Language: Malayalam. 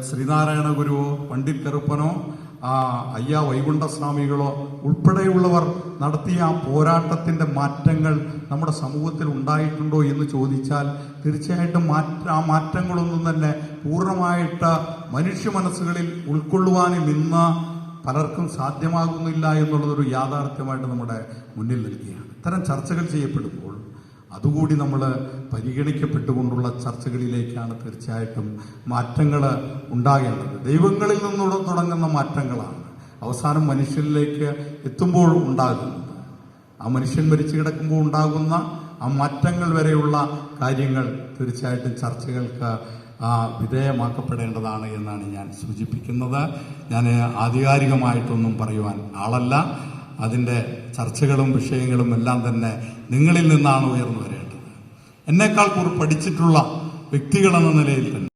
ശ്രീനാരായണ ഗുരുവോ പണ്ഡിറ്റ് കറുപ്പനോ അയ്യ വൈകുണ്ഠസ്വാമികളോ ഉൾപ്പെടെയുള്ളവർ നടത്തിയ ആ പോരാട്ടത്തിന്റെ മാറ്റങ്ങൾ നമ്മുടെ സമൂഹത്തിൽ ഉണ്ടായിട്ടുണ്ടോ എന്ന് ചോദിച്ചാൽ തീർച്ചയായിട്ടും ആ മാറ്റങ്ങളൊന്നും തന്നെ പൂർണ്ണമായിട്ട് മനുഷ്യ മനസ്സുകളിൽ ഉൾക്കൊള്ളുവാനും ഇന്ന് പലർക്കും സാധ്യമാകുന്നില്ല എന്നുള്ളതൊരു യാഥാർത്ഥ്യമായിട്ട് നമ്മുടെ മുന്നിൽ നിൽക്കുകയാണ്. ഇത്തരം ചർച്ചകൾ ചെയ്യപ്പെടുമ്പോൾ അതുകൂടി നമ്മൾ പരിഗണിക്കപ്പെട്ടുകൊണ്ടുള്ള ചർച്ചകളിലേക്കാണ് തീർച്ചയായിട്ടും മാറ്റങ്ങൾ ഉണ്ടാകേണ്ടത്. ദൈവങ്ങളിൽ നിന്നുള്ള തുടങ്ങുന്ന മാറ്റങ്ങളാണ് അവസാനം മനുഷ്യരിലേക്ക് എത്തുമ്പോൾ ഉണ്ടാകുന്നത്. ആ മനുഷ്യൻ മരിച്ചു കിടക്കുമ്പോൾ ഉണ്ടാകുന്ന ആ മാറ്റങ്ങൾ വരെയുള്ള കാര്യങ്ങൾ തീർച്ചയായിട്ടും ചർച്ചകൾക്ക് വിധേയമാക്കപ്പെടേണ്ടതാണ് എന്നാണ് ഞാൻ സൂചിപ്പിക്കുന്നത്. ഞാൻ ആധികാരികമായിട്ടൊന്നും പറയുവാൻ ആളല്ല. അതിൻ്റെ ചർച്ചകളും വിഷയങ്ങളും എല്ലാം തന്നെ നിങ്ങളിൽ നിന്നാണ് ഉയർന്നു വരേണ്ടത്. എന്നേക്കാൾ കൂടുതൽ പഠിച്ചിട്ടുള്ള വ്യക്തികളെന്ന നിലയിൽ തന്നെ